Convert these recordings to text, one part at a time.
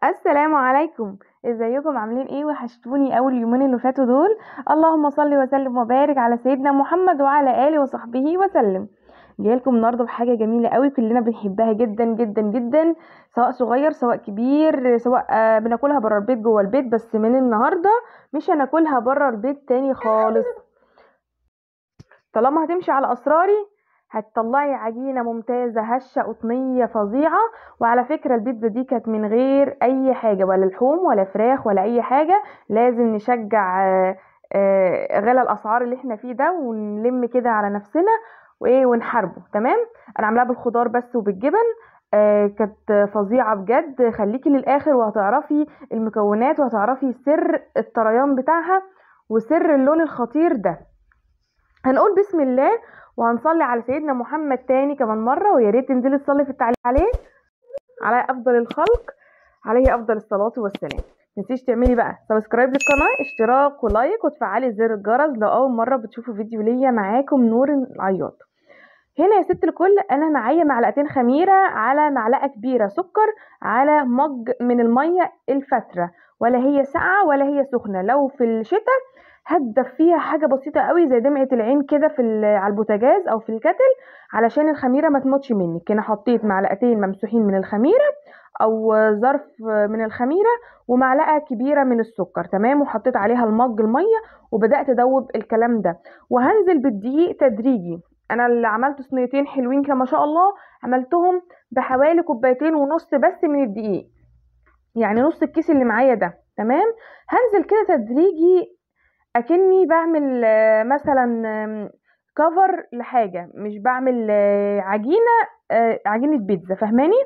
السلام عليكم. ازيكم؟ عاملين ايه؟ وحشتوني اول يومين اللي فاتوا دول. اللهم صل وسلم وبارك على سيدنا محمد وعلى اله وصحبه وسلم. جايلكم النهارده بحاجه جميله قوي كلنا بنحبها جدا جدا جدا، سواء صغير سواء كبير، سواء بناكلها بره البيت جوه البيت، بس من النهارده مش هناكلها بره البيت تاني خالص. طالما هتمشي على اسراري هتطلعي عجينه ممتازه هشه قطنيه فظيعه. وعلى فكره البيتزا دي كانت من غير اي حاجه، ولا لحوم ولا فراخ ولا اي حاجه. لازم نشجع غلا الاسعار اللي احنا فيه ده، ونلم كده على نفسنا وايه ونحاربه. تمام. انا عاملاها بالخضار بس وبالجبن. كانت فظيعه بجد. خليكي للاخر وهتعرفي المكونات وهتعرفي سر الطريان بتاعها وسر اللون الخطير ده. هنقول بسم الله وهنصلي على سيدنا محمد تاني كمان مرة، ويا ريت تنزلي تصلي في التعليق على أفضل الخلق، عليه أفضل الصلاة والسلام. متنسيش تعملي بقى سبسكرايب للقناة، اشتراك ولايك، وتفعلي زر الجرس لو أول مرة بتشوفوا فيديو ليا. معاكم نور العياط. هنا يا ست الكل أنا معايا معلقتين خميرة على معلقة كبيرة سكر على مج من المية الفترة، ولا هي ساقعة ولا هي سخنة. لو في الشتاء هدف فيها حاجه بسيطه قوي زي دمعه العين كده على البوتاجاز او في الكتل، علشان الخميره ما تموتش منك. هنا حطيت معلقتين ممسوحين من الخميره او ظرف من الخميره، ومعلقه كبيره من السكر. تمام. وحطيت عليها المج الميه وبدات ادوب الكلام ده، وهنزل بالدقيق تدريجي. انا اللي عملت صينيتين حلوين كده ما شاء الله، عملتهم بحوالي كوبايتين ونص بس من الدقيق، يعني نص الكيس اللي معايا ده. تمام. هنزل كده تدريجي اكني بعمل مثلا كفر لحاجه، مش بعمل عجينه، عجينه بيتزا، فاهماني؟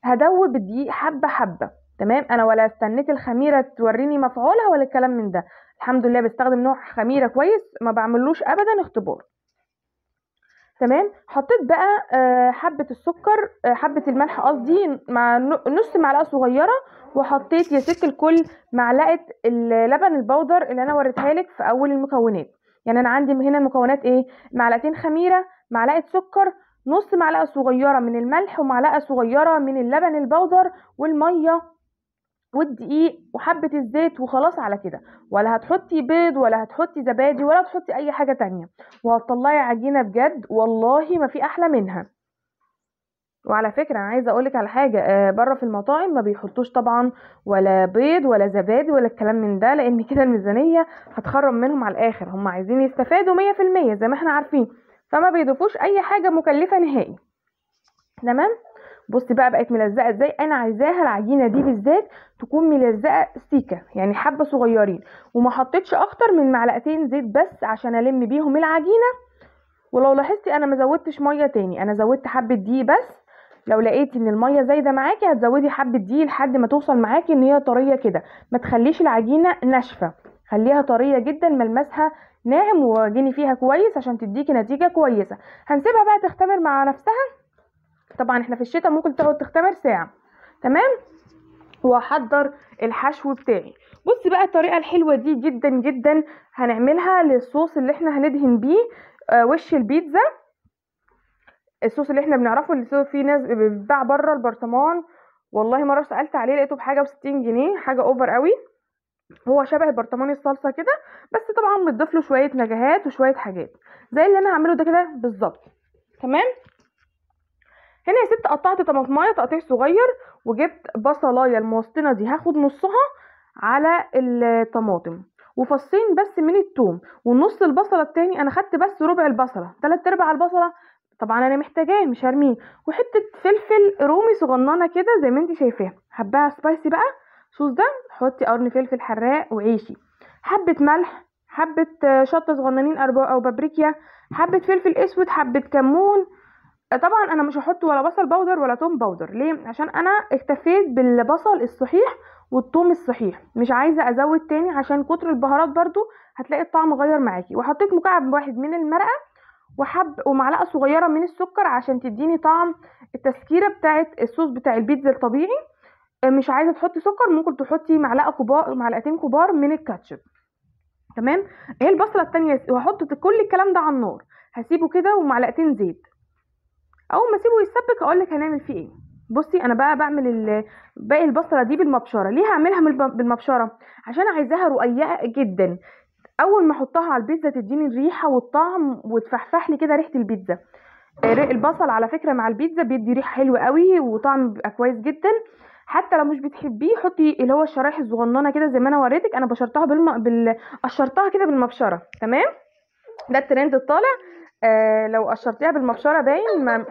هدوب الدقيق حبه حبه. تمام. انا ولا استنيت الخميره توريني مفعولها ولا الكلام من ده. الحمد لله بستخدم نوع خميره كويس ما بعملوش ابدا اختبار. تمام. حطيت بقى حبة السكر، حبة الملح قصدي، مع نص معلقة صغيرة. وحطيت يا ست الكل معلقة اللبن البودر اللي انا وريتها لك في اول المكونات. يعني انا عندي هنا المكونات ايه؟ معلقتين خميرة، معلقة سكر، نص معلقة صغيرة من الملح، ومعلقة صغيرة من اللبن البودر، والمية والدقيق وحبة الزيت، وخلاص على كده. ولا هتحطي بيض ولا هتحطي زبادي ولا هتحطي اي حاجة تانية، وهتطلعي عجينة بجد والله ما في احلى منها. وعلى فكرة انا عايزة اقولك على حاجة، بره في المطاعم ما بيحطوش طبعا ولا بيض ولا زبادي ولا الكلام من ده، لان كده الميزانية هتخرم منهم على الاخر. هم عايزين يستفادوا 100% زي ما احنا عارفين، فما بيضيفوش اي حاجة مكلفة نهائي. تمام. بصي بقى بقت ملزقه ازاي. انا عايزاها العجينه دي بالذات تكون ملزقه سيكه، يعني حبه صغيرين. وما حطيتش اكتر من معلقتين زيت بس عشان الم بيهم العجينه. ولو لاحظتي انا ما زودتش ميه تاني، انا زودت حبه دقيق بس. لو لقيتي ان الميه زايده معاكي هتزودي حبه دقيق لحد ما توصل معاكي ان هي طريه كده. ما تخليش العجينه ناشفه، خليها طريه جدا ملمسها ناعم، وعجيني فيها كويس عشان تديكي نتيجه كويسه. هنسيبها بقى تختمر مع نفسها. طبعا احنا في الشتاء ممكن تقعد تختمر ساعة. تمام. واحضر الحشو بتاعي. بصي بقى الطريقة الحلوة دي جدا جدا هنعملها للصوص اللي احنا هندهن بيه وش البيتزا. الصوص اللي احنا بنعرفه اللي فيه ناس بتباع بره البرطمان، والله مرة سألت عليه لقيته بحاجة و60 جنيه، حاجة اوفر قوي. هو شبه برطمان الصلصة كده، بس طبعا بتضيف له شوية نكهات وشوية حاجات زي اللي انا هعمله ده كده بالظبط. تمام. هنا يا ست قطعت طماطمايه تقطيع صغير، وجبت بصلايه الموسطنه دي هاخد نصها على الطماطم، وفصين بس من التوم، ونص البصله التاني انا خدت بس ربع البصله، 3/4 البصله طبعا انا محتاجاه مش هرميه. وحته فلفل رومي صغننه كده زي ما انت شايفاها، حباها سبايسي بقى صوص ده، حطي قرن فلفل حراق وعيشي. حبه ملح، حبه شطه صغننين او بابريكا، حبه فلفل اسود، حبه كمون. طبعا انا مش هحط ولا بصل باودر ولا توم باودر. ليه؟ عشان انا اكتفيت بالبصل الصحيح والثوم الصحيح، مش عايزه ازود تاني عشان كتر البهارات برضو هتلاقي الطعم غير معاكي. وحطيت مكعب واحد من المرقه ومعلقه صغيره من السكر عشان تديني طعم التسكيره بتاعه الصوص بتاع البيتزا الطبيعي. مش عايزه تحطي سكر ممكن تحطي معلقتين كبار من الكاتشب. تمام. ايه البصله التانية وهحط كل الكلام ده على النار، هسيبه كده ومعلقتين زيت. اول ما اسيبه يتسبك اقول لك هنعمل فيه ايه. بصي انا بقى بعمل باقي البصله دي بالمبشره. ليه هعملها بالمبشره؟ عشان عايزاها رقيقه جدا. اول ما احطها على البيتزا تديني الريحه والطعم وتفحفح لي كده ريحه البيتزا. البصل على فكره مع البيتزا بيدي ريحه حلوه قوي وطعم بيبقى كويس جدا. حتى لو مش بتحبيه حطي اللي هو الشرايح الصغننه كده زي ما انا وريتك. انا بشرتها قشرتها كده بالمبشره. تمام، ده الترند الطالع. لو قشرتيها بالمبشره باين ما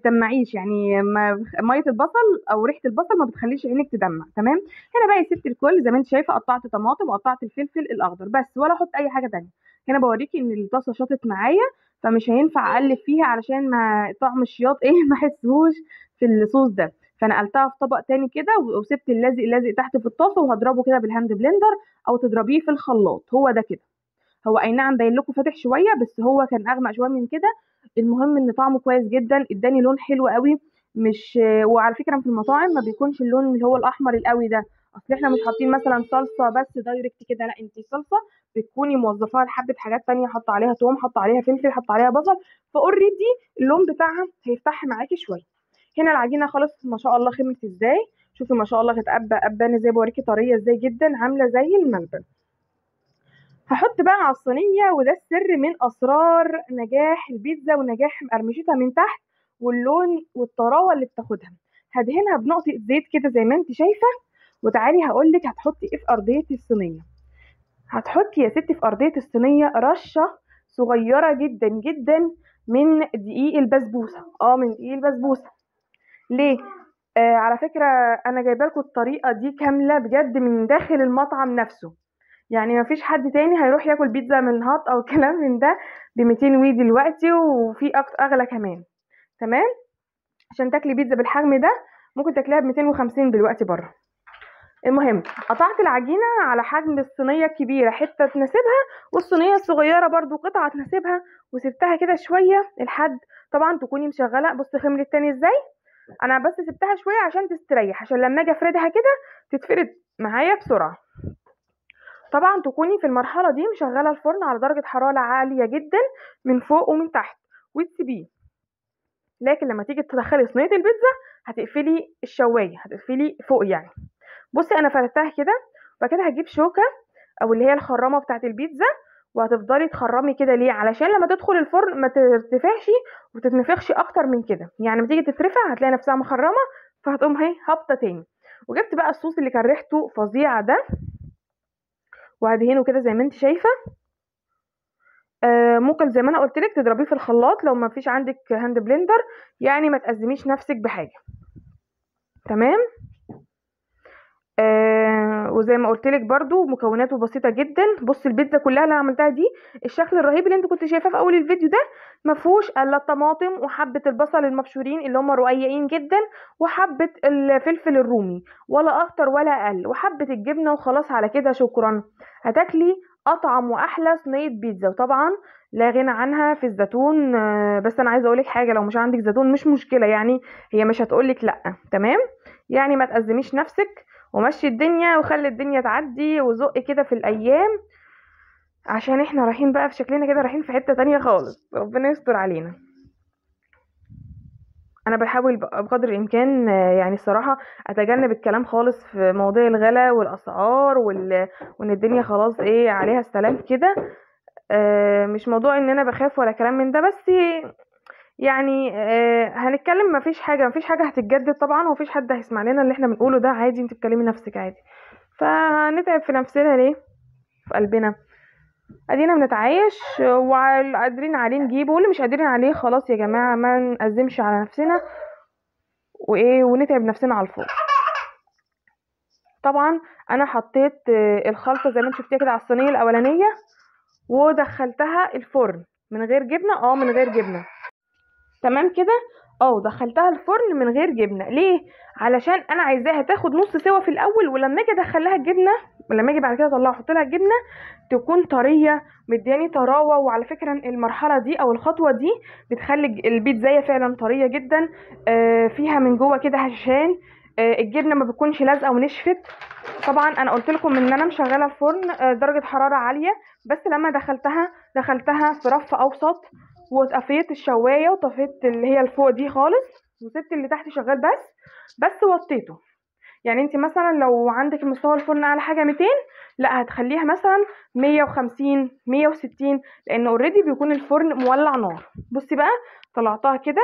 تدمعيش، يعني ما ميه البصل او ريحه البصل ما بتخليش عينك تدمع. تمام. هنا بقى يا ست الكل زي ما انت شايفه قطعت طماطم وقطعت الفلفل الاخضر بس، ولا احط اي حاجه تانية. هنا بوريكي ان الطاسه شاطت معايا، فمش هينفع اقلب فيها علشان ما طعم الشياط ما احسهوش في الصوص ده. فنقلتها في طبق تاني كده وسبت اللازق تحت في الطاسه، وهضربه كده بالهاند بلندر او تضربيه في الخلاط. هو ده كده. هو اي نعم باين لكم فاتح شويه بس هو كان اغمق شويه من كده. المهم ان طعمه كويس جدا، اداني لون حلو قوي. مش وعلى فكره في المطاعم ما بيكونش اللون اللي هو الاحمر القوي ده. اصل احنا مش حاطين مثلا صلصه بس دايركت كده، لا انتي صلصه بتكوني موظفاها لحبه حاجات تانية، حاطه عليها توم، حاطه عليها فلفل، حاطه عليها بصل، فاوريدي اللون بتاعها هيفتح معاكي شويه. هنا العجينه خلاص ما شاء الله خمرت ازاي. شوفي ما شاء الله كانت ابانه زي بوريكي طريه ازاي جدا، عامله زي الملبن. هحط بقى على الصينية، وده السر من أسرار نجاح البيتزا ونجاح قرمشتها من تحت واللون والطراوة اللي بتاخدها. هدهنها بنقطة زيت كده زي ما انت شايفة. وتعالي هقولك هتحطي ايه في أرضية الصينية. هتحطي يا ستي في أرضية الصينية رشة صغيرة جدا جدا من دقيق البسبوسة. من دقيق البسبوسة. ليه؟ على فكرة أنا جايبة لكم الطريقة دي كاملة بجد من داخل المطعم نفسه. يعني مفيش حد تاني هيروح ياكل بيتزا من هات او كلام من ده ب 200 وي دلوقتي، وفي اغلى كمان. تمام. عشان تاكلي بيتزا بالحجم ده ممكن تاكليها ب 250 دلوقتي بره. المهم قطعت العجينه على حجم الصينيه الكبيره حته تناسبها، والصينيه الصغيره برضو قطعه تناسبها، وسبتها كده شويه لحد طبعا تكوني مشغله. بص خمرت تاني ازاي. انا بس سبتها شويه عشان تستريح، عشان لما اجي افردها كده تتفرد معايا بسرعه. طبعا تكوني في المرحله دي مشغله الفرن على درجه حراره عاليه جدا من فوق ومن تحت وتسيبيه. لكن لما تيجي تدخلي صينيه البيتزا هتقفلي الشوايه، هتقفلي فوق يعني. بصي انا فردتها كده، وبعد كده هجيب شوكه او اللي هي الخرامه بتاعه البيتزا، وهتفضلي تخرمي كده. ليه؟ علشان لما تدخل الفرن ما ترتفعش وتتنفخش اكتر من كده. يعني لما تيجي تترفع هتلاقي نفسها مخرمه، فهتقوم هي هابطه تاني. وجبت بقى الصوص اللي كان ريحته فظيعه ده، وهدهنه كده زي ما انت شايفه. ممكن زي ما انا قلت لك تضربيه في الخلاط لو ما فيش عندك هاند بلندر، يعني ما تأزميش نفسك بحاجه. تمام. وزي ما قلت لك برضو مكوناته بسيطه جدا. بص البيتزا كلها اللي انا عملتها دي الشكل الرهيب اللي انت كنت شايفاه في اول الفيديو ده ما فيهوش الا الطماطم وحبه البصل المبشورين اللي هم رقيقين جدا، وحبه الفلفل الرومي، ولا اكتر ولا اقل، وحبه الجبنه، وخلاص على كده شكرا. هتاكلي اطعم واحلى صينيه بيتزا. وطبعا لا غنى عنها في الزيتون. بس انا عايزه اقولك حاجه، لو مش عندك زيتون مش مشكله، يعني هي مش هتقولك لا. تمام. يعني ما تأزميش نفسك ومشي الدنيا وخلي الدنيا تعدي وزق كده في الايام، عشان احنا رايحين بقى في شكلنا كده رايحين في حتة تانية خالص. ربنا يستر علينا. انا بحاول بقدر الامكان يعني الصراحة اتجنب الكلام خالص في مواضيع الغلا والاسعار وان الدنيا خلاص عليها السلام كده. مش موضوع ان انا بخاف ولا كلام من ده، بس يعني هنتكلم. مفيش حاجة هتتجدد طبعا، ومفيش حد هيسمع لنا اللي احنا بنقوله ده. عادي انت تكلمي نفسك عادي، فهنتعب في نفسنا ليه في قلبنا؟ ادينا بنتعايش، وقادرين عليه نجيبه، واللي مش قادرين عليه خلاص يا جماعة ما نقزمش على نفسنا ونتعب نفسنا على الفاضي. طبعا انا حطيت الخلطة زي ما انت شفتيها كده على الصينية الاولانية، ودخلتها الفرن من غير جبنة. من غير جبنة. تمام كده. دخلتها الفرن من غير جبنه. ليه؟ علشان انا عايزاها تاخد نص سوا في الاول، ولما اجي ادخلها الجبنه، ولما اجي بعد كده اطلعها احط لها الجبنه تكون طريه مدياني طراوه. وعلى فكره المرحله دي او الخطوه دي بتخلي البيتزايه فعلا طريه جدا، فيها من جوه كده هشان. الجبنه ما بتكونش لازقه ونشفت. طبعا انا قلت لكم ان انا مشغله الفرن درجه حراره عاليه، بس لما دخلتها في رف اوسط، وطفيت الشوايه وطفيت اللي هي الفوق دي خالص. وسبت اللي تحت شغال بس وطيته. يعني انت مثلا لو عندك المستوى الفرن اعلى حاجه 200، لا هتخليها مثلا 150 160، لان اوريدي بيكون الفرن مولع نار. بصي بقى، طلعتها كده.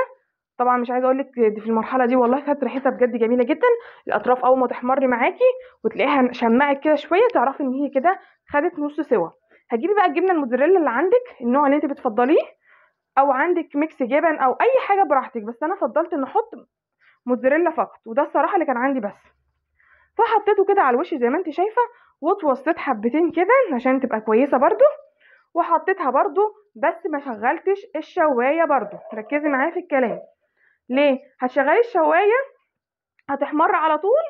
طبعا مش عايزه اقول لك دي في المرحله دي والله كانت ريحتها بجد جميله جدا. الاطراف اول ما تحمر معاكي وتلاقيها شمعت كده شويه، تعرفي ان هي كده خدت نص سوا. هتجيبي بقى الجبنه الموتزاريلا اللي عندك، النوع اللي انت بتفضليه، او عندك ميكس جبن او اي حاجه براحتك، بس انا فضلت ان احط موتزاريلا فقط، وده الصراحه اللي كان عندي بس. فحطيته كده على الوش زي ما انت شايفه، واتوسطت حبتين كده عشان تبقى كويسه برضو. وحطيتها برضو، بس ما شغلتش الشوايه برضو، ركزي معايا في الكلام. ليه؟ هتشغلي الشوايه هتحمر على طول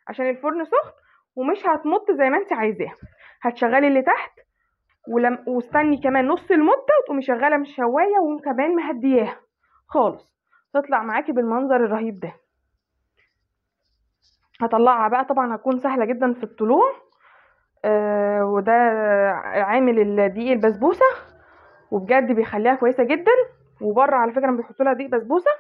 عشان الفرن سخن، ومش هتمط زي ما انت عايزاها. هتشغلي اللي تحت واستني كمان نص المده، وتقومي شغاله من الشوايه وكمان مهدياها خالص، تطلع معاكي بالمنظر الرهيب ده. هطلعها بقى، طبعا هتكون سهله جدا في الطلوع. وده عامل دقيق البسبوسه، وبجد بيخليها كويسه جدا. وبره على فكره بيحطوا لها دقيق بسبوسه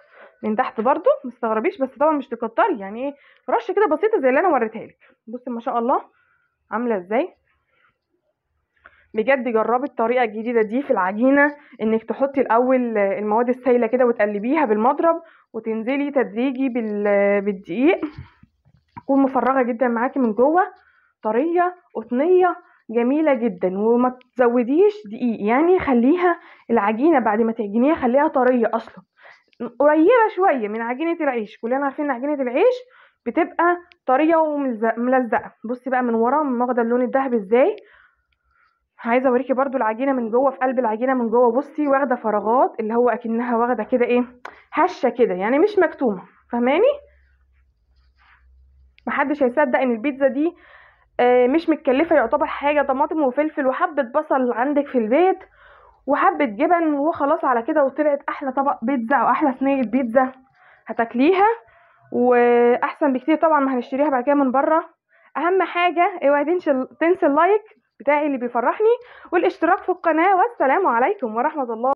من تحت برضو، مستغربيش، بس طبعا مش تكتري، يعني ايه، رشه كده بسيطه زي اللي انا وريتها لك. بصي ما شاء الله عامله ازاي. بجد جربي الطريقه الجديده دي في العجينه، انك تحطي الاول المواد السائله كده وتقلبيها بالمضرب، وتنزلي تدريجي بالدقيق، تكون مفرغه جدا معاكي من جوه، طريه قطنيه جميله جدا. وما تزوديش دقيق، يعني خليها العجينه بعد ما تعجنيها خليها طريه اصلا، قريبه شويه من عجينه العيش. كلنا عارفين ان عجينه العيش بتبقى طريه وملزقه. بصي بقى من ورا واخده اللون الذهبي ازاي. عايزه اوريكي برضو العجينه من جوه، في قلب العجينه من جوه بصي واخده فراغات، اللي هو اكنها واخده كده ايه، هشه كده، يعني مش مكتومه، فاهماني؟ محدش هيصدق ان البيتزا دي مش متكلفه يعتبر حاجه، طماطم وفلفل وحبه بصل عندك في البيت وحبه جبن وخلاص على كده، وطلعت احلى طبق بيتزا او احلى صينيه بيتزا هتاكليها. واحسن بكتير طبعا ما هنشتريها بعد كده من بره. اهم حاجه اوعي تنسي اللايك بتاعي اللي بيفرحني، والاشتراك في القناه. والسلام عليكم ورحمه الله.